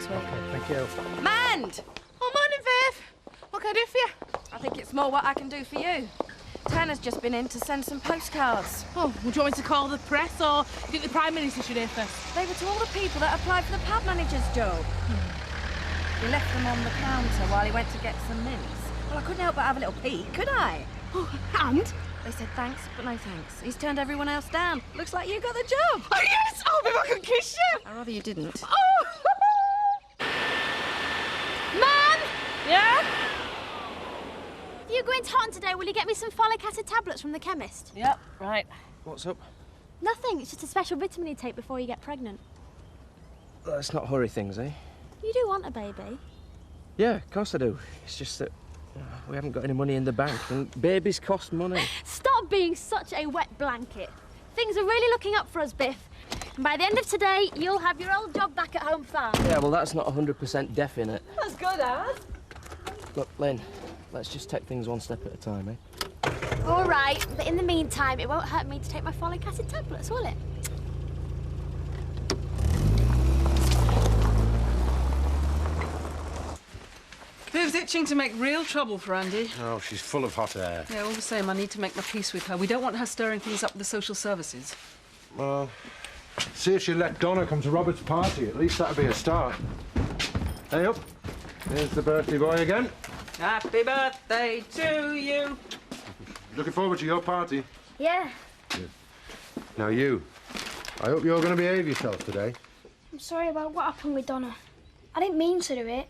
next week. OK, thank you. Mand! Oh, morning, Viv. What can I do for you? I think it's more what I can do for you. Turner's just been in to send some postcards. Oh, would you want me to call the press, or do you think the Prime Minister should hear first? They were to all the people that applied for the pub manager's job. He left them on the counter while he went to get some mints. Well, I couldn't help but have a little peek, could I? Oh, and? They said thanks, but no thanks. He's turned everyone else down. Looks like you got the job. Oh, yes! Oh, Viv, I can kiss you! I'd rather you didn't. Oh! Mum! Yeah? If you're going to Houghton today, will you get me some folic acid tablets from the chemist? Yep, right. What's up? Nothing, it's just a special vitamin you take before you get pregnant. Let's not hurry things, eh? You do want a baby. Yeah, of course I do. It's just that we haven't got any money in the bank, and babies cost money. Stop being such a wet blanket. Things are really looking up for us, Biff. And by the end of today, you'll have your old job back at home farm. Yeah, well, that's not 100% definite. That's good, Az. Look, Lynn, let's just take things one step at a time, eh? All right, but in the meantime, it won't hurt me to take my folic acid tablets, will it? Viv's itching to make real trouble for Andy. Oh, she's full of hot air. Yeah, all the same, I need to make my peace with her. We don't want her stirring things up with the social services. Well, see if she let Donna come to Robert's party. At least that'd be a start. Hey up. Here's the birthday boy again. Happy birthday to you. Looking forward to your party. Yeah. Now you. I hope you're going to behave yourself today. I'm sorry about what happened with Donna. I didn't mean to do it.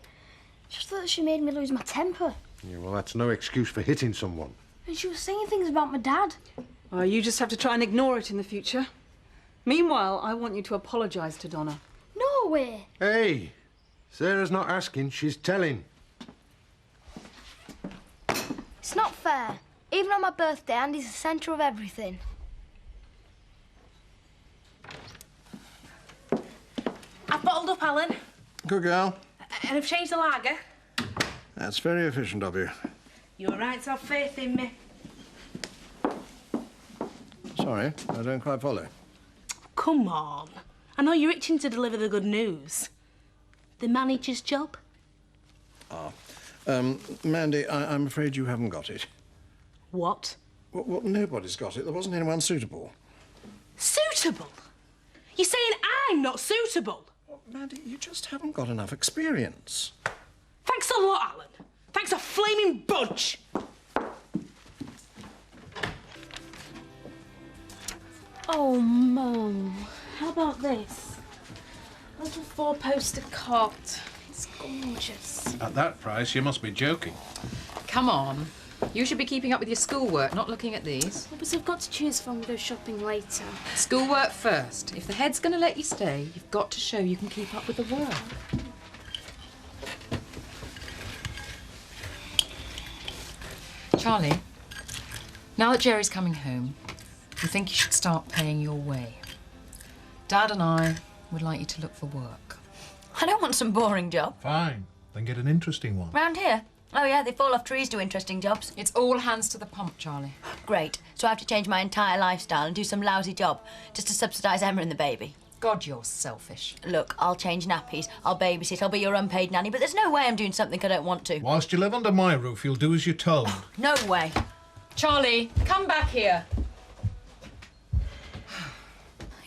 Just that she made me lose my temper. Yeah, well, that's no excuse for hitting someone. And she was saying things about my dad. Well, you just have to try and ignore it in the future. Meanwhile, I want you to apologise to Donna. No way. Hey, Sarah's not asking, she's telling. It's not fair. Even on my birthday, Andy's the centre of everything. I've bottled up, Alan. Good girl. And I've changed the lager. That's very efficient of you. You're right to have faith in me. Sorry, I don't quite follow. Come on. I know you're itching to deliver the good news. The manager's job. Mandy, I'm afraid you haven't got it. What? Well, nobody's got it. There wasn't anyone suitable. Suitable? You're saying I'm not suitable? Well, Mandy, you just haven't got enough experience. Thanks a lot, Alan. Thanks a flaming bunch. Oh, Mum. How about this? A little four-poster cot. It's gorgeous. At that price, you must be joking. Come on. You should be keeping up with your schoolwork, not looking at these. But I've got to choose if I'm going to go shopping later. Schoolwork first. If the head's going to let you stay, you've got to show you can keep up with the work. Charlie, now that Jerry's coming home, I think you should start paying your way. Dad and I would like you to look for work. I don't want some boring job. Fine. Then get an interesting one. Round here? Oh, yeah, they fall off trees to interesting jobs. It's all hands to the pump, Charlie. Great. So I have to change my entire lifestyle and do some lousy job just to subsidise Emma and the baby. God, you're selfish. Look, I'll change nappies, I'll babysit, I'll be your unpaid nanny, but there's no way I'm doing something I don't want to. Whilst you live under my roof, you'll do as you're told. No way. Charlie, come back here.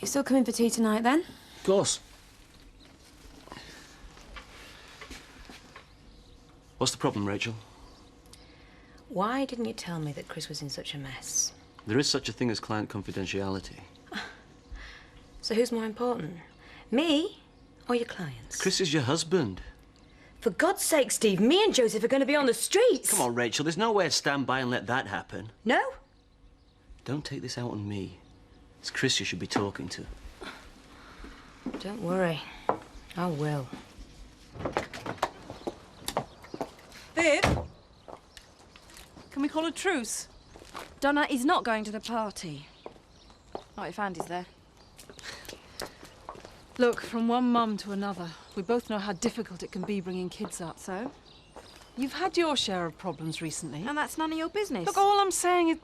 You still coming for tea tonight, then? Of course. What's the problem, Rachel? Why didn't you tell me that Chris was in such a mess? There is such a thing as client confidentiality. So who's more important? Me or your clients? Chris is your husband. For God's sake, Steve, me and Joseph are going to be on the streets. Come on, Rachel, there's no way to stand by and let that happen. No? Don't take this out on me. It's Chris you should be talking to. Don't worry. I will. Viv? Can we call a truce? Donna is not going to the party. Not if Andy's there. Look, from one mum to another, we both know how difficult it can be bringing kids up. So? You've had your share of problems recently. And that's none of your business. Look, all I'm saying is...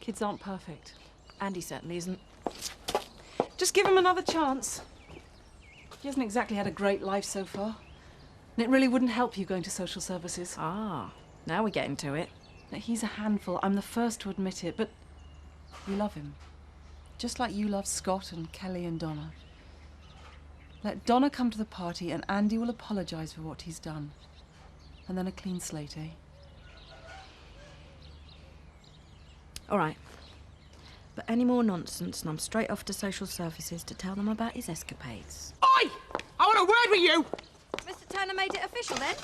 kids aren't perfect. Andy certainly isn't. Just give him another chance. He hasn't exactly had a great life so far. And it really wouldn't help you going to social services. Ah, now we're getting to it. That he's a handful, I'm the first to admit it, but you love him. Just like you love Scott and Kelly and Donna. Let Donna come to the party and Andy will apologise for what he's done. And then a clean slate, eh? All right. But any more nonsense and I'm straight off to social services to tell them about his escapades. Oi! I want a word with you! Mr. Turner made it official then?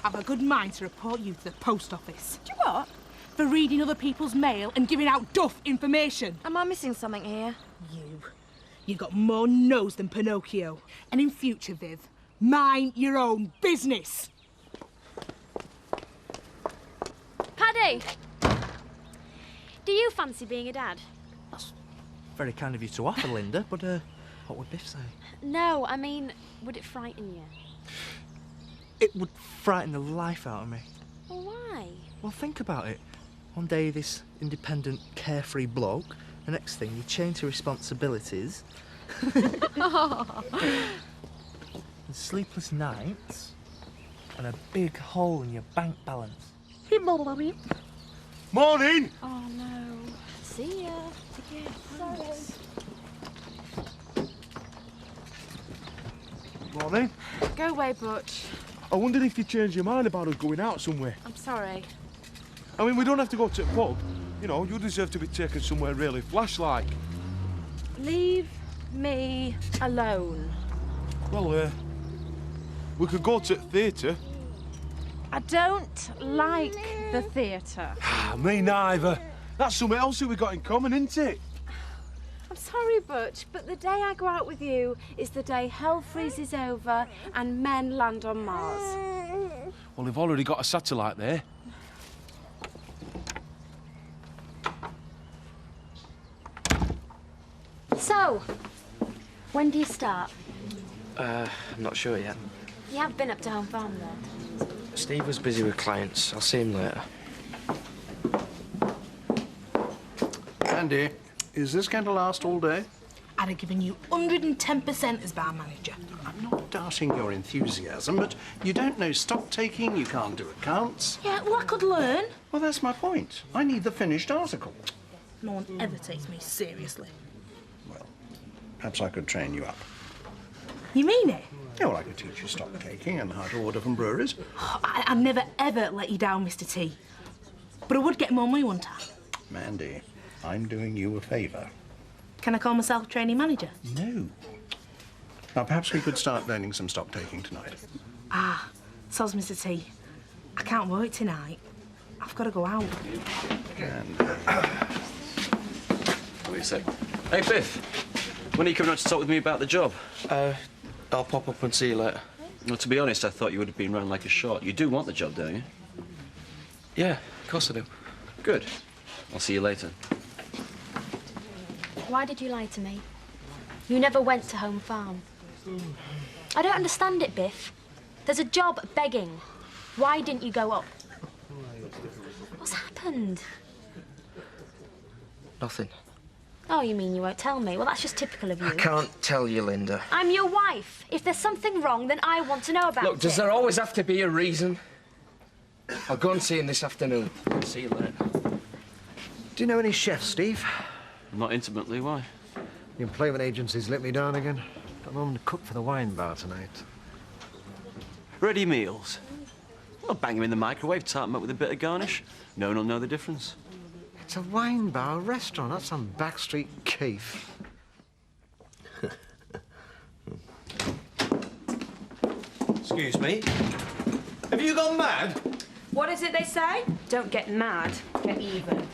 I've a good mind to report you to the post office. Do you what? For reading other people's mail and giving out duff information. Am I missing something here? You've got more nose than Pinocchio. And in future, Viv, mind your own business. Paddy! Do you fancy being a dad? Very kind of you to offer, Linda, but what would Biff say? No, I mean, would it frighten you? It would frighten the life out of me. Well, why? Well, think about it. One day, this independent, carefree bloke. The next thing, you change your responsibilities. And sleepless nights. And a big hole in your bank balance. Morning! Oh, no. See ya. Yeah, sorry. Morning. Go away, Butch. I wondered if you changed your mind about us going out somewhere. I'm sorry. I mean, we don't have to go to the pub. You know, you deserve to be taken somewhere really flash-like. Leave me alone. Well, we could go to the theatre. I don't like the theatre. Me neither. That's something else that we got in common, isn't it? I'm sorry, Butch, but the day I go out with you is the day hell freezes over and men land on Mars. Well, they've already got a satellite there. So, when do you start? I'm not sure yet. You have been up to Home Farm then? Steve was busy with clients. I'll see him later. Andy, is this going to last all day? I'd have given you 110% as bar manager. I'm not doubting your enthusiasm, but you don't know stock taking, you can't do accounts. Yeah, well, I could learn. Well, that's my point. I need the finished article. No one ever takes me seriously. Well, perhaps I could train you up. You mean it? Yeah, well, I could teach you stock taking and how to order from breweries. Oh, I'd never, ever let you down, Mr. T. But I would get more money one time. Mandy, I'm doing you a favour. Can I call myself training manager? No. Now, perhaps we could start learning some stock taking tonight. Ah, soz, Mr. T. I can't work tonight. I've got to go out. And, Wait a sec. Hey, Biff. When are you coming out to talk with me about the job? I'll pop up and see you later. Well, to be honest, I thought you would have been round like a shot. You do want the job, don't you? Yeah, of course I do. Good. I'll see you later. Why did you lie to me? You never went to Home Farm. I don't understand it, Biff. There's a job begging. Why didn't you go up? What's happened? Nothing. Oh, you mean you won't tell me? Well, that's just typical of you. I can't tell you, Linda. I'm your wife. If there's something wrong, then I want to know about it. Look, does there always have to be a reason? I'll go and see him this afternoon. See you later. Do you know any chefs, Steve? Not intimately, why? The employment agency's let me down again. I'm home to cook for the wine bar tonight. Ready meals. Well, bang them in the microwave, tart them up with a bit of garnish. No one will know the difference. It's a wine bar restaurant. That's on Backstreet Keith. Excuse me. Have you gone mad? What is it they say? Don't get mad, get even.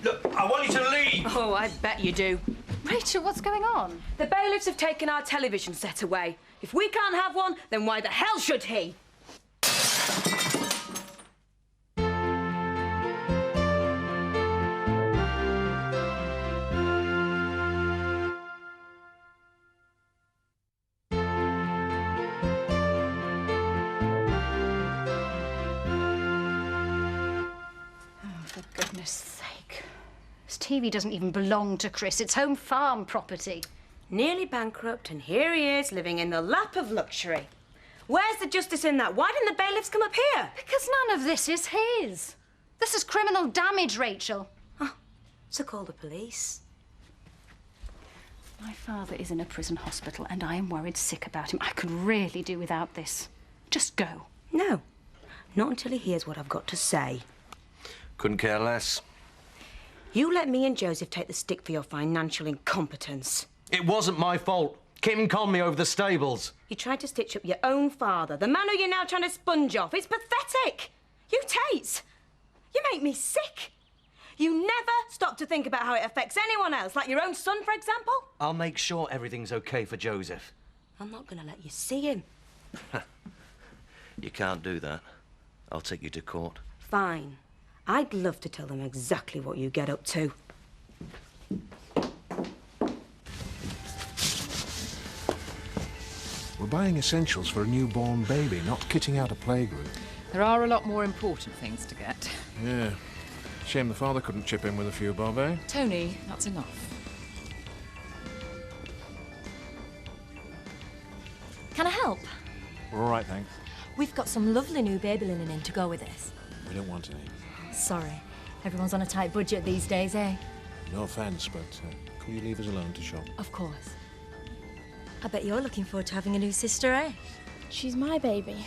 Look, I want you to leave. Oh, I bet you do. Rachel, what's going on? The bailiffs have taken our television set away. If we can't have one, then why the hell should he? For goodness sake. This TV doesn't even belong to Chris. It's Home Farm property. Nearly bankrupt, and here he is, living in the lap of luxury. Where's the justice in that? Why didn't the bailiffs come up here? Because none of this is his. This is criminal damage, Rachel. Oh, so call the police. My father is in a prison hospital and I am worried sick about him. I could really do without this. Just go. No, not until he hears what I've got to say. Couldn't care less. You let me and Joseph take the stick for your financial incompetence. It wasn't my fault. Kim conned me over the stables. You tried to stitch up your own father, the man who you're now trying to sponge off. It's pathetic. You Tate, you make me sick. You never stop to think about how it affects anyone else, like your own son, for example. I'll make sure everything's okay for Joseph. I'm not going to let you see him. You can't do that. I'll take you to court. Fine. I'd love to tell them exactly what you get up to. We're buying essentials for a newborn baby, not kitting out a playgroup. There are a lot more important things to get. Yeah. Shame the father couldn't chip in with a few bob, eh? Tony, that's enough. Can I help? We're all right, thanks. We've got some lovely new baby linen in to go with this. We don't want any. Sorry. Everyone's on a tight budget these days, eh? No offence, but could you leave us alone to shop? Of course. I bet you're looking forward to having a new sister, eh? She's my baby.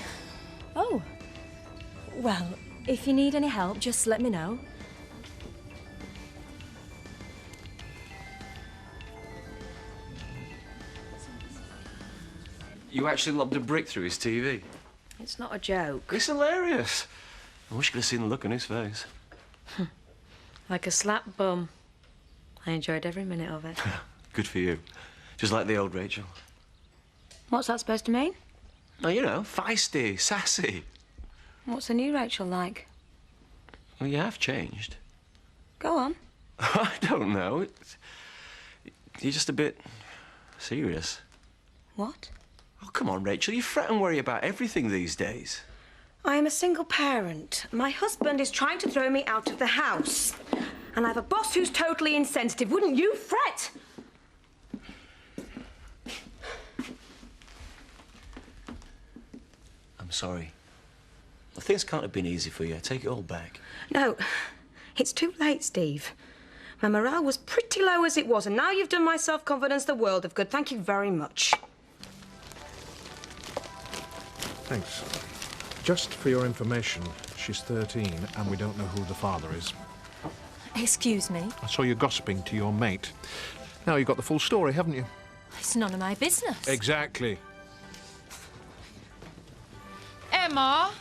Oh. Well, if you need any help, just let me know. You actually lobbed a brick through his TV. It's not a joke. It's hilarious. I wish you could have seen the look on his face. Like a slap bum. I enjoyed every minute of it. Good for you. Just like the old Rachel. What's that supposed to mean? Oh, you know, feisty, sassy. What's the new Rachel like? Well, you have changed. Go on. I don't know. You're just a bit serious. What? Oh, come on, Rachel. You fret and worry about everything these days. I am a single parent. My husband is trying to throw me out of the house. And I have a boss who's totally insensitive. Wouldn't you fret? I'm sorry. Well, things can't have been easy for you. I take it all back. No, it's too late, Steve. My morale was pretty low as it was, and now you've done my self-confidence the world of good. Thank you very much. Thanks. Just for your information, she's 13 and we don't know who the father is. Excuse me? I saw you gossiping to your mate. Now you've got the full story, haven't you? It's none of my business. Exactly. Emma!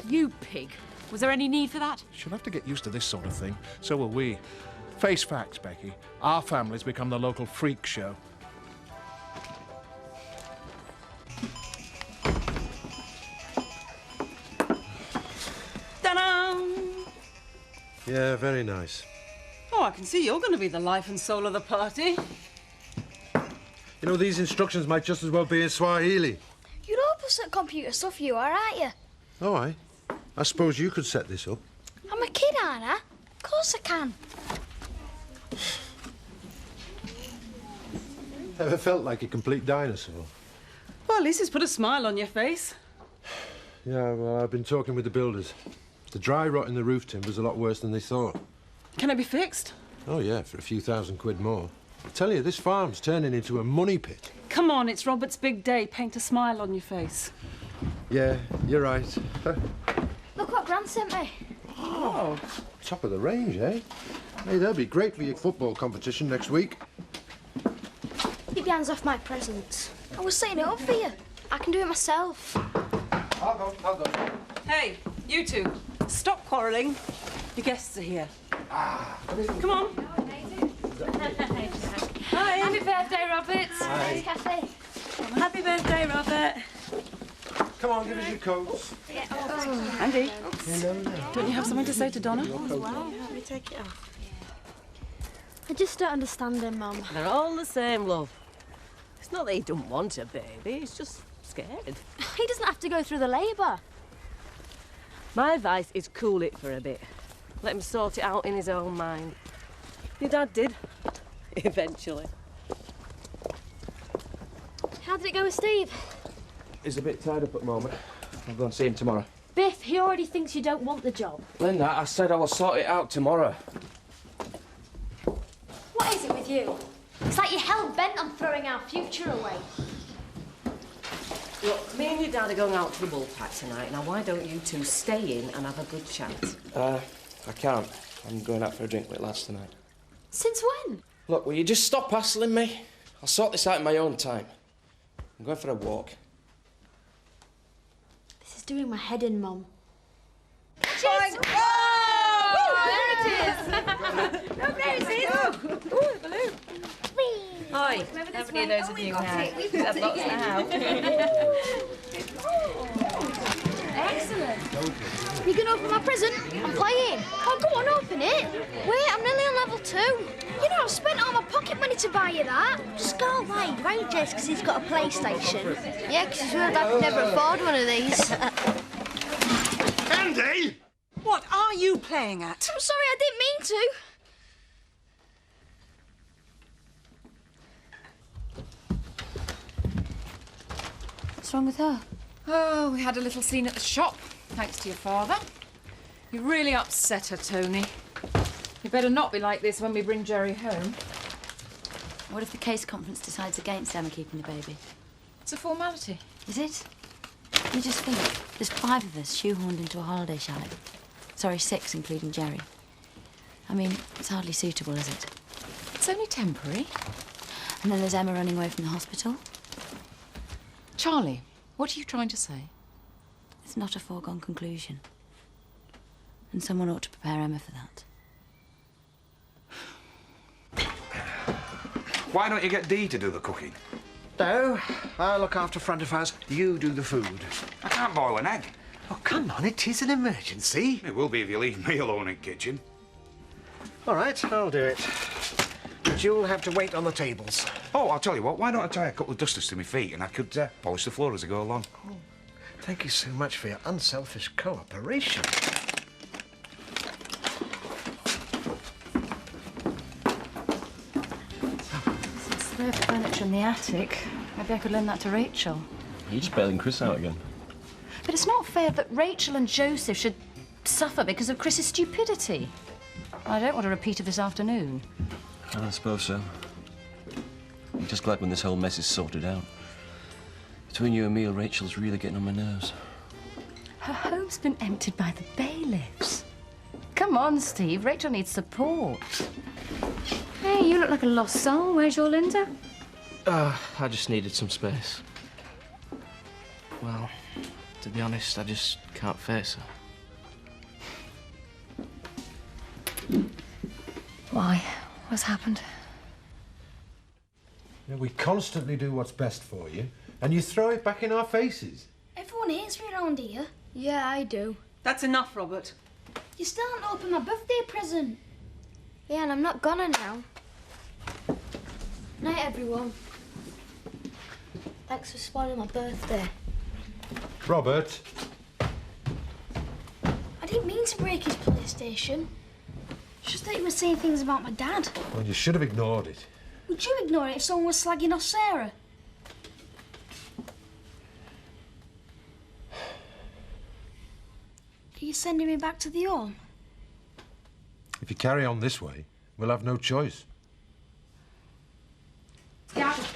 You pig. Was there any need for that? She'll have to get used to this sort of thing. So will we. Face facts, Becky. Our family's become the local freak show. Ta-da! Yeah, very nice. Oh, I can see you're going to be the life and soul of the party. You know, these instructions might just as well be in Swahili. You're hopeless at computer stuff, you are, aren't you? Oh, I suppose you could set this up. I'm a kid, aren't I? Of course I can. Ever felt like a complete dinosaur? Well, at least it's put a smile on your face. Yeah, well, I've been talking with the builders. The dry rot in the roof timber's a lot worse than they thought. Can it be fixed? Oh, yeah, for a few £1,000 more. I tell you, this farm's turning into a money pit. Come on, it's Robert's big day. Paint a smile on your face. Yeah, you're right. Look what Gran sent me. Oh, top of the range, eh? Hey, they'll be great for your football competition next week. Keep your hands off my presents. I was setting it up for you. I can do it myself. I'll go. Hey, you two, stop quarrelling. Your guests are here. Come on. Hi. Happy birthday, Robert. Hi, Kathy. Happy birthday, Robert. Come on, give us your coats. Andy, don't you have something to say to Donna? Let me take it off. I just don't understand him, Mum. They're all the same, love. It's not that he don't want a baby, he's just scared. He doesn't have to go through the labour. My advice is cool it for a bit. Let him sort it out in his own mind. Your dad did. Eventually. How did it go with Steve? He's a bit tied up at the moment. I'll go and see him tomorrow. Biff, he already thinks you don't want the job. Linda, I said I will sort it out tomorrow. What is it with you? It's like you're hell-bent on throwing our future away. Look, me and your dad are going out to the bullpack tonight. Now, why don't you two stay in and have a good chat? I can't. I'm going out for a drink with lads tonight. Since when? Look, will you just stop hassling me? I'll sort this out in my own time. I'm going for a walk. This is doing my head in, Mum. Cheers! Oh, there it is! Oh, there it is! Ooh, a balloon. Hi. How many of those have you had? We've had lots now. Excellent. You can open my present? I'm playing. Oh, go on, open it. Wait, I'm nearly on level 2. You know, I've spent all my pocket money to buy you that. Scar lied, right, Jess, because he's got a PlayStation. Yeah, because he's worried I could never afford one of these. Andy! What are you playing at? I'm sorry, I didn't mean to. What's wrong with her? Oh, we had a little scene at the shop, thanks to your father. You really upset her, Tony. You better not be like this when we bring Jerry home. What if the case conference decides against Emma keeping the baby? It's a formality. Is it? You just think, there's 5 of us shoehorned into a holiday chalet. Sorry, 6, including Jerry. I mean, it's hardly suitable, is it? It's only temporary. And then there's Emma running away from the hospital. Charlie, what are you trying to say? It's not a foregone conclusion. And someone ought to prepare Emma for that. Why don't you get Dee to do the cooking? No, I'll look after front of house. You do the food. I can't boil an egg. Oh, come on, it is an emergency. It will be if you leave me alone in the kitchen. All right, I'll do it. But you'll have to wait on the tables. Oh, I'll tell you what, why don't I tie a couple of dusters to my feet and I could polish the floor as I go along. Oh, thank you so much for your unselfish cooperation. Spare furniture in the attic. Maybe I could lend that to Rachel. You're just bailing Chris out again. But it's not fair that Rachel and Joseph should suffer because of Chris's stupidity. I don't want a repeat of this afternoon. I suppose so. I'm just glad when this whole mess is sorted out. Between you and me, Rachel's really getting on my nerves. Her home's been emptied by the bailiffs. Come on, Steve. Rachel needs support. Hey, you look like a lost soul. Where's your Linda? I just needed some space. Well, to be honest, I just can't face her. Why? What's happened? You know, we constantly do what's best for you, and you throw it back in our faces. Everyone hates me around here. Yeah, I do. That's enough, Robert. You still haven't opened my birthday present. Yeah, and I'm not gonna now. Night, everyone. Thanks for spoiling my birthday. Robert. I didn't mean to break his PlayStation. It's just that he was saying things about my dad. Well, you should have ignored it. Would you ignore it if someone was slagging off Sarah? Are you sending me back to the home? If you carry on this way, we'll have no choice.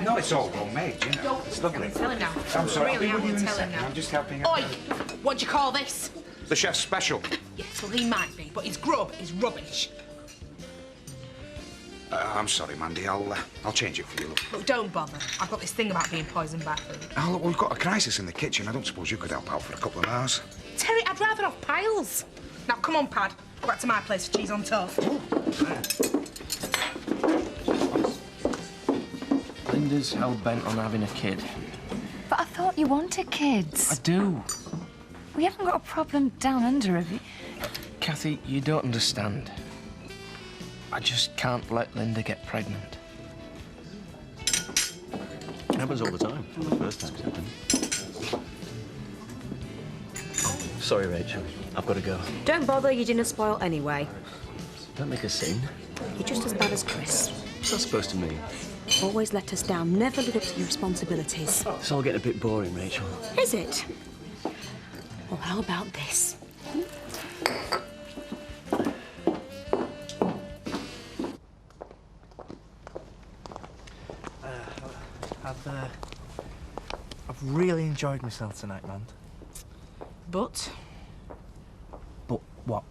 No, it's all homemade, you know. Don't It's lovely. tell him now. I'm sorry, Really, I'll be with I you won't in a tell him second. now. I'm just helping Oi! out. What do you call this? The chef's special. Yes, well, he might be, but his grub is rubbish. I'm sorry, Mandy. I'll change it for you. Look. Look, don't bother. I've got this thing about being poisoned by food. Oh, look, we've got a crisis in the kitchen. I don't suppose you could help out for a couple of hours. Terry, I'd rather have piles. Now, come on, Pad. Go back to my place for cheese on toast. Linda's hell-bent on having a kid. But I thought you wanted kids. I do. We haven't got a problem down under, have you? Kathy, you don't understand. I just can't let Linda get pregnant. It happens all the time. When the first time's happened. Sorry, Rachel. I've got to go. Don't bother, you didn't spoil anyway. Don't make a scene. You're just as bad as Chris. What's that supposed to mean? Always let us down, never live up to your responsibilities. It's all getting a bit boring, Rachel. Is it? Well, how about this? I've really enjoyed myself tonight, man. But, But what?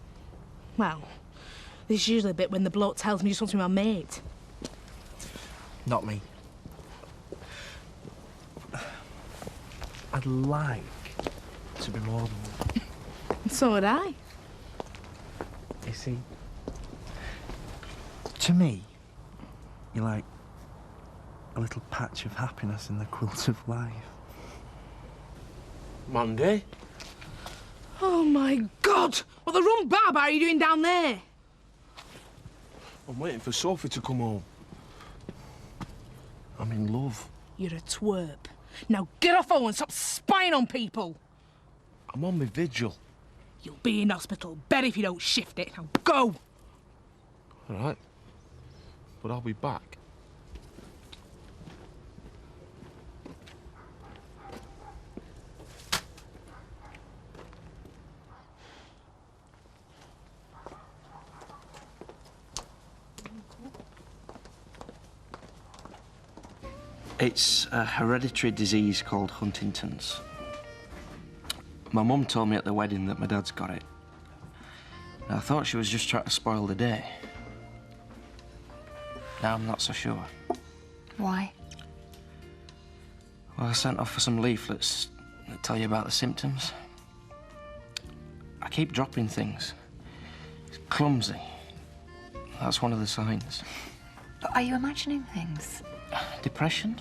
well, this is usually a bit when the bloke tells me he just wants to be my mate. Not me. I'd like to be more than that. So would I. You see, to me, you're like a little patch of happiness in the quilt of life. Mandy? Oh my God! What the rum barbar are you doing down there? I'm waiting for Sophie to come home. I'm in love. You're a twerp. Now get off home and stop spying on people. I'm on my vigil. You'll be in hospital. Bet if you don't shift it. Now go! All right. But I'll be back. It's a hereditary disease called Huntington's. My mum told me at the wedding that my dad's got it. I thought she was just trying to spoil the day. Now I'm not so sure. Why? Well, I sent off for some leaflets that tell you about the symptoms. I keep dropping things. It's clumsy. That's one of the signs. But are you imagining things? Depression?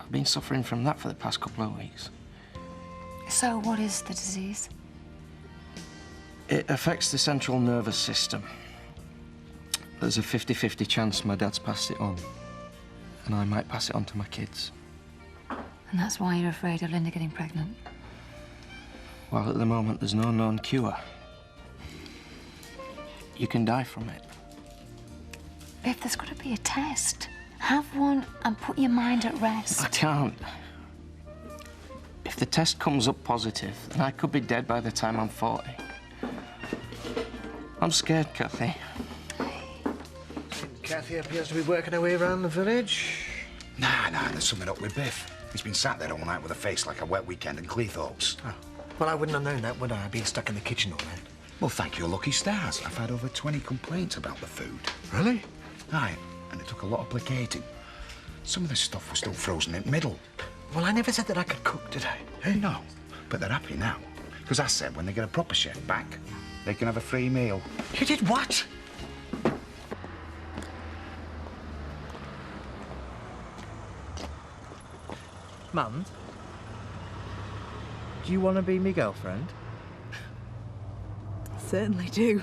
I've been suffering from that for the past couple of weeks. So what is the disease? It affects the central nervous system. There's a 50-50 chance my dad's passed it on. And I might pass it on to my kids. And that's why you're afraid of Linda getting pregnant? Well, at the moment, there's no known cure. You can die from it. If there's got to be a test, have one and put your mind at rest. I can't. If the test comes up positive, then I could be dead by the time I'm 40. I'm scared, Kathy. Kathy appears to be working her way around the village. Nah, there's something up with Biff. He's been sat there all night with a face like a wet weekend in Cleethorpes. Oh. Well, I wouldn't have known that, would I? I've been stuck in the kitchen all night. Well, thank your lucky stars. I've had over 20 complaints about the food. Really? Aye, and it took a lot of placating. Some of the stuff was still frozen in the middle. Well, I never said that I could cook, did I? Hey, no, but they're happy now. Because I said when they get a proper chef back, they can have a free meal. You did what? Mand, do you want to be my girlfriend? Certainly do.